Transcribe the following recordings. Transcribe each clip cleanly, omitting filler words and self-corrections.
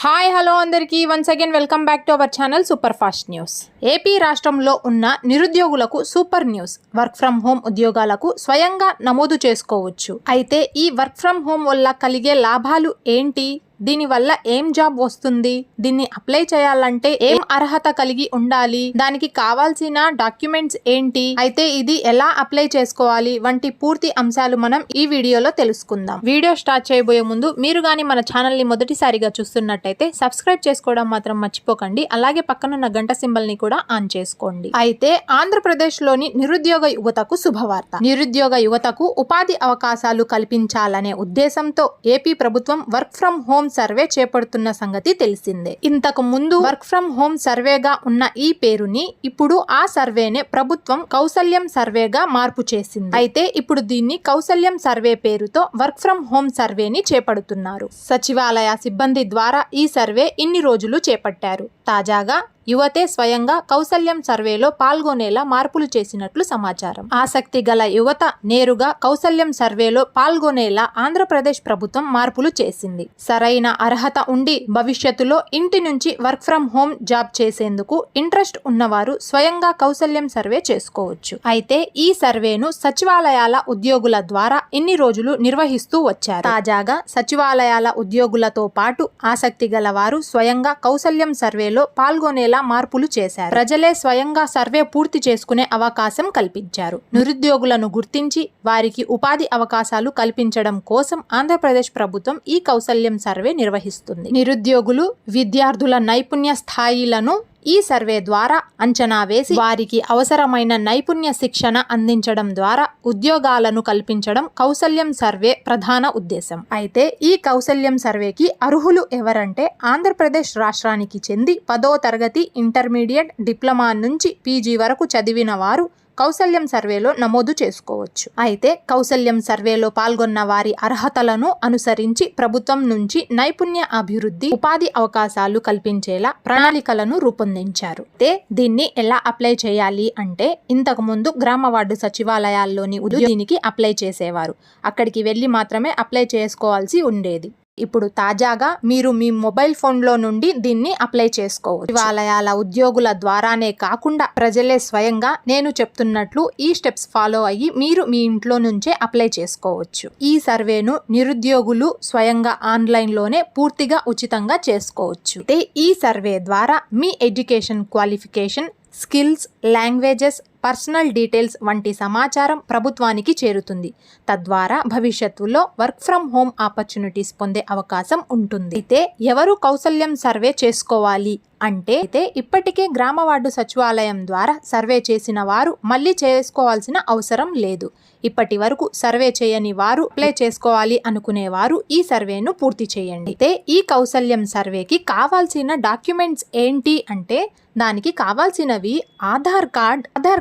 Hi hello అందరికీ once again welcome back to our channel super fast news. AP రాష్ట్రంలో ఉన్న నిరుద్యోగులకు super news. Work from home ఉద్యోగాలకు స్వయంగా నమోదు చేసుకోవచ్చు. అయితే ఈ వర్క్ ఫ్రం హోమ్ వల్ల కలిగే లాభాలు ఏంటి, దీనివల్ల ఏం జాబ్ వస్తుంది, దీన్ని అప్లై చేయాలంటే ఏం అర్హత కలిగి ఉండాలి, దానికి కావాల్సిన డాక్యుమెంట్స్ ఏంటి, అయితే ఇది ఎలా అప్లై చేసుకోవాలి వంటి పూర్తి అంశాలు మనం ఈ వీడియోలో తెలుసుకుందాం. వీడియో స్టార్ట్ చేయబోయే ముందు మీరు గానీ మన ఛానల్ ని మొదటిసారిగా చూస్తున్నట్టయితే సబ్స్క్రైబ్ చేసుకోవడం మాత్రం మర్చిపోకండి. అలాగే పక్కనున్న గంట సింబల్ ని కూడా ఆన్ చేసుకోండి. అయితే ఆంధ్రప్రదేశ్ లోని నిరుద్యోగ యువతకు శుభవార్త. నిరుద్యోగ యువతకు ఉపాధి అవకాశాలు కల్పించాలనే ఉద్దేశంతో ఏపీ ప్రభుత్వం వర్క్ ఫ్రం హోమ్ సర్వే చేపడుతున్న సంగతి తెలిసిందే. ఇంతకు ముందు వర్క్ ఫ్రం హోమ్ సర్వేగా ఉన్న ఈ పేరుని ఇప్పుడు ఆ సర్వేనే ప్రభుత్వం కౌశల్యం సర్వేగా మార్పు చేసింది. అయితే ఇప్పుడు దీన్ని కౌశల్యం సర్వే పేరుతో వర్క్ ఫ్రం హోమ్ సర్వేని చేపడుతున్నారు. సచివాలయ సిబ్బంది ద్వారా ఈ సర్వే ఇన్ని రోజులు చేపట్టారు. తాజాగా యువతే స్వయంగా కౌశల్యం సర్వేలో పాల్గొనేలా మార్పులు చేసినట్లు సమాచారం. ఆసక్తి గల యువత నేరుగా కౌశల్యం సర్వేలో పాల్గొనేలా ఆంధ్రప్రదేశ్ ప్రభుత్వం మార్పులు చేసింది. సరైన అర్హత ఉండి భవిష్యత్తులో ఇంటి నుంచి వర్క్ ఫ్రం హోమ్ జాబ్ చేసేందుకు ఇంట్రెస్ట్ ఉన్నవారు స్వయంగా కౌశల్యం సర్వే చేసుకోవచ్చు. అయితే ఈ సర్వేను సచివాలయాల ఉద్యోగుల ద్వారా ఇన్ని రోజులు నిర్వహిస్తూ వచ్చారు. తాజాగా సచివాలయాల ఉద్యోగులతో పాటు ఆసక్తి గల వారు స్వయంగా కౌశల్యం సర్వేలో పాల్గొనేలా మార్పులు చేశారు. ప్రజలే స్వయంగా సర్వే పూర్తి చేసుకునే అవకాశం కల్పించారు. నిరుద్యోగులను గుర్తించి వారికి ఉపాధి అవకాశాలు కల్పించడం కోసం ఆంధ్రప్రదేశ్ ప్రభుత్వం ఈ కౌశల్యం సర్వే నిర్వహిస్తుంది. నిరుద్యోగులు, విద్యార్థుల నైపుణ్య స్థాయిలను ఈ సర్వే ద్వారా అంచనా వేసి వారికి అవసరమైన నైపుణ్య శిక్షణ అందించడం ద్వారా ఉద్యోగాలను కల్పించడం కౌశల్యం సర్వే ప్రధాన ఉద్దేశం. అయితే ఈ కౌశల్యం సర్వేకి అర్హులు ఎవరంటే ఆంధ్రప్రదేశ్ రాష్ట్రానికి చెంది 10వ తరగతి, ఇంటర్మీడియట్, డిప్లొమా నుంచి పీజీ వరకు చదివిన వారు కౌశల్యం సర్వేలో నమోదు చేసుకోవచ్చు. అయితే కౌశల్యం సర్వేలో పాల్గొన్న వారి అర్హతలను అనుసరించి ప్రభుత్వం నుంచి నైపుణ్య అభివృద్ధి, ఉపాధి అవకాశాలు కల్పించేలా ప్రణాళికలను రూపొందించారు. అయితే దీన్ని ఎలా అప్లై చేయాలి అంటే ఇంతకు ముందు గ్రామ వార్డు సచివాలయాల్లోని దీనికి అప్లై చేసేవారు. అక్కడికి వెళ్ళి మాత్రమే అప్లై చేసుకోవాల్సి ఉండేది. ఇప్పుడు తాజాగా మీరు మీ మొబైల్ ఫోన్లో నుండి దీన్ని అప్లై చేసుకోవచ్చు. సచివాలయాల ఉద్యోగుల ద్వారానే కాకుండా ప్రజలే స్వయంగా నేను చెప్తున్నట్లు ఈ స్టెప్స్ ఫాలో అయ్యి మీరు మీ ఇంట్లో నుంచే అప్లై చేసుకోవచ్చు. ఈ సర్వేను నిరుద్యోగులు స్వయంగా ఆన్లైన్లోనే పూర్తిగా ఉచితంగా చేసుకోవచ్చు. అయితే ఈ సర్వే ద్వారా మీ education qualification, skills, languages, personal details వంటి సమాచారం ప్రభుత్వానికి చేరుతుంది. తద్వారా భవిష్యత్తులో వర్క్ ఫ్రం హోమ్ ఆపర్చునిటీస్ పొందే అవకాశం ఉంటుంది. అయితే ఎవరు కౌశల్యం సర్వే చేసుకోవాలి అంటే ఇప్పటికే గ్రామ వార్డు సచివాలయం ద్వారా సర్వే చేసిన వారు మళ్ళీ చేసుకోవాల్సిన అవసరం లేదు. ఇప్పటి వరకు సర్వే చేయని వారు అప్లై చేసుకోవాలి అనుకునేవారు ఈ సర్వేను పూర్తి చేయండి. అయితే ఈ కౌశల్యం సర్వేకి కావాల్సిన డాక్యుమెంట్స్ ఏంటి అంటే దానికి కావాల్సినవి ఆధార్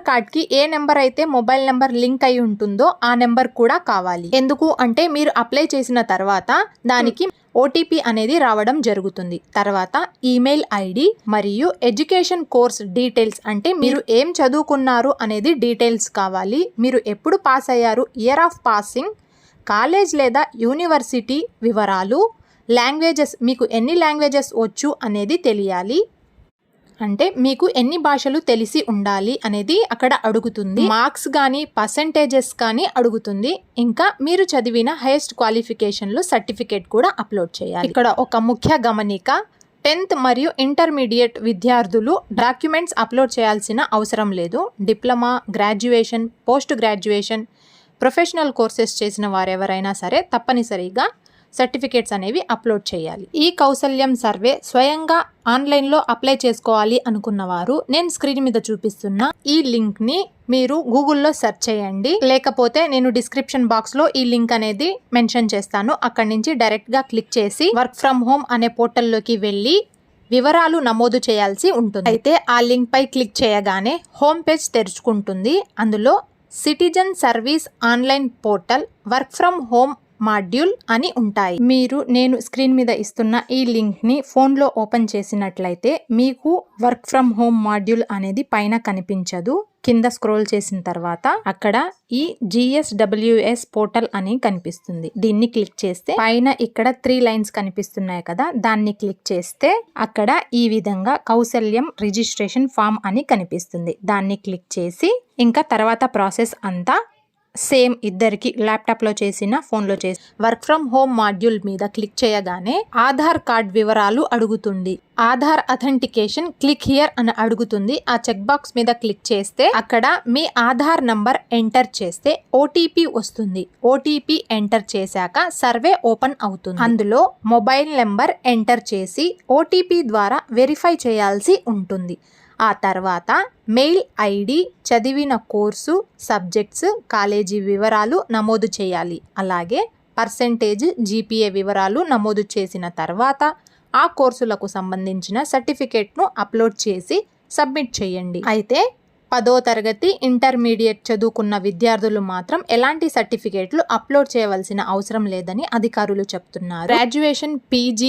కార్డ్కి ఏ నెంబర్ అయితే మొబైల్ నెంబర్ లింక్ అయి ఉంటుందో ఆ నెంబర్ కూడా కావాలి. ఎందుకు అంటే మీరు అప్లై చేసిన తర్వాత దానికి ఓటీపీ అనేది రావడం జరుగుతుంది. తర్వాత ఈమెయిల్ ఐడి మరియు ఎడ్యుకేషన్ కోర్స్ డీటెయిల్స్, అంటే మీరు ఏం చదువుకున్నారు అనేది డీటెయిల్స్ కావాలి. మీరు ఎప్పుడు పాస్ అయ్యారు, ఇయర్ ఆఫ్ పాసింగ్, కాలేజ్ లేదా యూనివర్సిటీ వివరాలు, లాంగ్వేజెస్, మీకు ఎన్ని లాంగ్వేజెస్ వచ్చు అనేది తెలియాలి. అంటే మీకు ఎన్ని భాషలు తెలిసి ఉండాలి అనేది అక్కడ అడుగుతుంది. మార్క్స్ కానీ పర్సెంటేజెస్ కానీ అడుగుతుంది. ఇంకా మీరు చదివిన హైయెస్ట్ క్వాలిఫికేషన్లో సర్టిఫికేట్ కూడా అప్లోడ్ చేయాలి. ఇక్కడ ఒక ముఖ్య గమనిక, 10th మరియు ఇంటర్మీడియట్ విద్యార్థులు డాక్యుమెంట్స్ అప్లోడ్ చేయాల్సిన అవసరం లేదు. Diploma, graduation, post graduation, professional courses చేసిన వారెవరైనా సరే తప్పనిసరిగా సర్టిఫికేట్స్ అనేవి అప్లోడ్ చేయాలి. ఈ కౌశల్యం సర్వే స్వయంగా ఆన్లైన్లో అప్లై చేసుకోవాలి అనుకున్నవారు నేను స్క్రీన్ మీద చూపిస్తున్న ఈ లింక్ని మీరు గూగుల్లో సెర్చ్ చేయండి. లేకపోతే నేను డిస్క్రిప్షన్ బాక్స్లో ఈ లింక్ అనేది మెన్షన్ చేస్తాను. అక్కడి నుంచి డైరెక్ట్గా క్లిక్ చేసి వర్క్ ఫ్రమ్ హోమ్ అనే పోర్టల్లోకి వెళ్ళి వివరాలు నమోదు చేయాల్సి ఉంటుంది. అయితే ఆ లింక్ పై క్లిక్ చేయగానే హోమ్ పేజ్ తెరుచుకుంటుంది. అందులో citizen service online portal work from home module అని ఉంటాయి. మీరు నేను స్క్రీన్ మీద ఇస్తున్న ఈ లింక్ ని ఫోన్ లో ఓపెన్ చేసినట్లయితే మీకు వర్క్ ఫ్రమ్ హోమ్ మాడ్యూల్ అనేది పైన కనిపించదు. కింద స్క్రోల్ చేసిన తర్వాత అక్కడ ఈ GSWS పోర్టల్ అని కనిపిస్తుంది. దీన్ని క్లిక్ చేస్తే పైన ఇక్కడ 3 లైన్స్ కనిపిస్తున్నాయి కదా, దాన్ని క్లిక్ చేస్తే అక్కడ ఈ విధంగా కౌశల్యం రిజిస్ట్రేషన్ ఫామ్ అని కనిపిస్తుంది. దాన్ని క్లిక్ చేసి ఇంకా తర్వాత ప్రాసెస్ అంతా సేమ్ ఇద్దరికి ల్యాప్టాప్ లో చేసిన ఫోన్ లో చేసి వర్క్ ఫ్రమ్ హోమ్ మాడ్యూల్ మీద క్లిక్ చేయగానే ఆధార్ కార్డ్ వివరాలు అడుగుతుంది. ఆధార్ అథెంటికేషన్ క్లిక్ హియర్ అని అడుగుతుంది. ఆ చెక్ బాక్స్ మీద క్లిక్ చేస్తే అక్కడ మీ ఆధార్ నంబర్ ఎంటర్ చేస్తే OTP వస్తుంది. OTP ఎంటర్ చేశాక సర్వే ఓపెన్ అవుతుంది. అందులో మొబైల్ నెంబర్ ఎంటర్ చేసి OTP ద్వారా వెరిఫై చేయాల్సి ఉంటుంది. ఆ తర్వాత మెయిల్ ID, చదివిన కోర్సు, సబ్జెక్ట్స్, కాలేజీ వివరాలు నమోదు చేయాలి. అలాగే పర్సెంటేజ్, GPA వివరాలు నమోదు చేసిన తర్వాత ఆ కోర్సులకు సంబంధించిన సర్టిఫికేట్ను అప్లోడ్ చేసి సబ్మిట్ చేయండి. అయితే 10వ తరగతి ఇంటర్మీడియట్ చదువుకున్న విద్యార్థులు మాత్రం ఎలాంటి సర్టిఫికేట్లు అప్లోడ్ చేయవలసిన అవసరం లేదని అధికారులు చెప్తున్నారు. గ్రాడ్యుయేషన్, PG,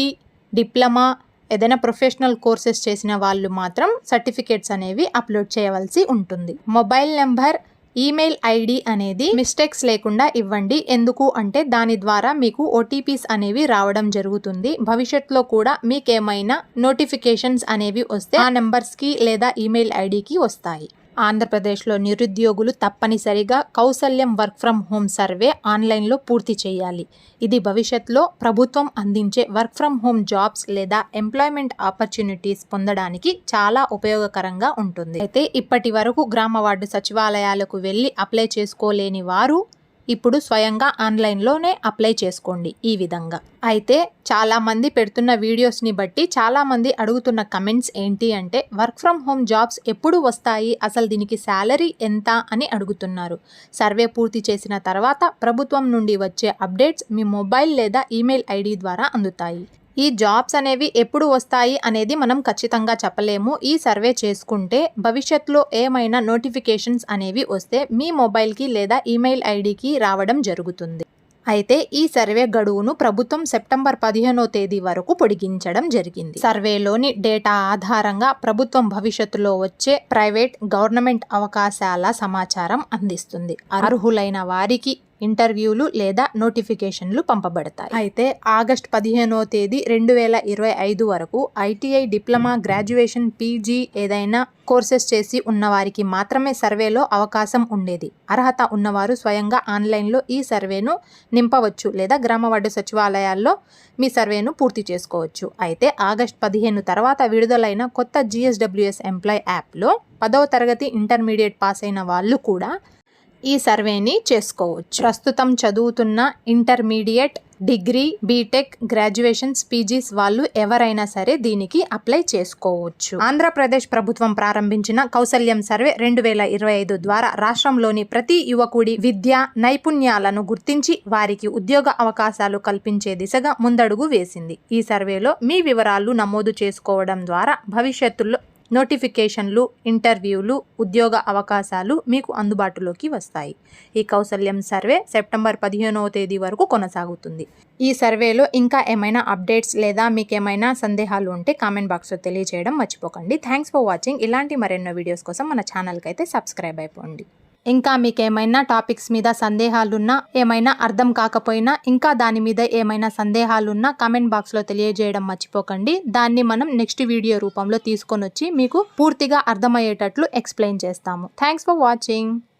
డిప్లొమా, ఏదైనా ప్రొఫెషనల్ కోర్సెస్ చేసిన వాళ్ళు మాత్రం సర్టిఫికేట్స్ అనేవి అప్లోడ్ చేయవలసి ఉంటుంది. మొబైల్ నెంబర్, ఈమెయిల్ ID అనేది మిస్టేక్స్ లేకుండా ఇవ్వండి. ఎందుకు అంటే దాని ద్వారా మీకు OTPs అనేవి రావడం జరుగుతుంది. భవిష్యత్తులో కూడా మీకేమైనా నోటిఫికేషన్స్ అనేవి వస్తే ఆ నెంబర్స్కి లేదా ఈమెయిల్ IDకి వస్తాయి. ఆంధ్రప్రదేశ్లో నిరుద్యోగులు తప్పనిసరిగా కౌశల్యం వర్క్ ఫ్రమ్ హోమ్ సర్వే ఆన్లైన్లో పూర్తి చేయాలి. ఇది భవిష్యత్తులో ప్రభుత్వం అందించే వర్క్ ఫ్రమ్ హోమ్ జాబ్స్ లేదా ఎంప్లాయ్మెంట్ ఆపర్చునిటీస్ పొందడానికి చాలా ఉపయోగకరంగా ఉంటుంది. అయితే ఇప్పటి వరకు గ్రామ వార్డు సచివాలయాలకు వెళ్ళి అప్లై చేసుకోలేని వారు ఇప్పుడు స్వయంగా ఆన్లైన్లోనే అప్లై చేసుకోండి ఈ విధంగా. అయితే చాలా మంది పెడుతున్న వీడియోస్ని బట్టి చాలా మంది అడుగుతున్న కమెంట్స్ ఏంటి అంటే వర్క్ ఫ్రమ్ హోమ్ జాబ్స్ ఎప్పుడు వస్తాయి, అసలు దీనికి శాలరీ ఎంత అని అడుగుతున్నారు. సర్వే పూర్తి చేసిన తర్వాత ప్రభుత్వం నుండి వచ్చే అప్డేట్స్ మీ మొబైల్ లేదా ఈమెయిల్ ID ద్వారా అందుతాయి. ఈ జాబ్స్ అనేవి ఎప్పుడు వస్తాయి అనేది మనం ఖచ్చితంగా చెప్పలేము. ఈ సర్వే చేసుకుంటే భవిష్యత్తులో ఏమైనా నోటిఫికేషన్స్ అనేవి వస్తే మీ మొబైల్కి లేదా ఈమెయిల్ IDకి రావడం జరుగుతుంది. అయితే ఈ సర్వే గడువును ప్రభుత్వం సెప్టెంబర్ 15వ తేదీ వరకు పొడిగించడం జరిగింది. సర్వేలోని డేటా ఆధారంగా ప్రభుత్వం భవిష్యత్తులో వచ్చే ప్రైవేట్, గవర్నమెంట్ అవకాశాల సమాచారం అందిస్తుంది. అర్హులైన వారికి ఇంటర్వ్యూలు లేదా నోటిఫికేషన్లు పంపబడతాయి. అయితే ఆగస్టు 15వ తేదీ 2025 వరకు ITI, డిప్లొమా, గ్రాడ్యుయేషన్, PG ఏదైనా కోర్సెస్ చేసి ఉన్నవారికి మాత్రమే సర్వేలో అవకాశం ఉండేది. అర్హత ఉన్నవారు స్వయంగా ఆన్లైన్లో ఈ సర్వేను నింపవచ్చు లేదా గ్రామ వార్డు సచివాలయాల్లో మీ సర్వేను పూర్తి చేసుకోవచ్చు. అయితే ఆగస్టు 15 తర్వాత విడుదలైన కొత్త GSWS ఎంప్లాయ్ యాప్లో 10వ తరగతి ఇంటర్మీడియట్ పాస్ అయిన వాళ్ళు కూడా ఈ సర్వేని చేసుకోవచ్చు. ప్రస్తుతం చదువుతున్న intermediate, degree, BTech, graduations, PGs వాళ్ళు ఎవరైనా సరే దీనికి అప్లై చేసుకోవచ్చు. ఆంధ్రప్రదేశ్ ప్రభుత్వం ప్రారంభించిన కౌశల్యం సర్వే 2025 ద్వారా రాష్ట్రంలోని ప్రతి యువకుడి విద్య నైపుణ్యాలను గుర్తించి వారికి ఉద్యోగ అవకాశాలు కల్పించే దిశగా ముందడుగు వేసింది. ఈ సర్వేలో మీ వివరాలు నమోదు చేసుకోవడం ద్వారా భవిష్యత్తులో నోటిఫికేషన్లు, ఇంటర్వ్యూలు, ఉద్యోగ అవకాశాలు మీకు అందుబాటులోకి వస్తాయి. ఈ కౌశల్యం సర్వే సెప్టెంబర్ 15వ తేదీ వరకు కొనసాగుతుంది. ఈ సర్వేలో ఇంకా ఏమైనా అప్డేట్స్ లేదా మీకేమైనా సందేహాలు ఉంటే కామెంట్ బాక్స్లో తెలియజేయడం మర్చిపోకండి. Thanks for watching. ఇలాంటి మరెన్నో వీడియోస్ కోసం మన ఛానల్కి అయితే సబ్స్క్రైబ్ అయిపోండి. ఇంకా మీకు ఏమైనా టాపిక్స్ మీద సందేహాలున్నా, ఏమైనా అర్థం కాకపోయినా, ఇంకా దాని మీద ఏమైనా సందేహాలున్నా కామెంట్ బాక్స్లో తెలియజేయడం మర్చిపోకండి. దాన్ని మనం నెక్స్ట్ వీడియో రూపంలో తీసుకొని వచ్చి మీకు పూర్తిగా అర్థమయ్యేటట్లు ఎక్స్ప్లెయిన్ చేస్తాము. Thanks for watching.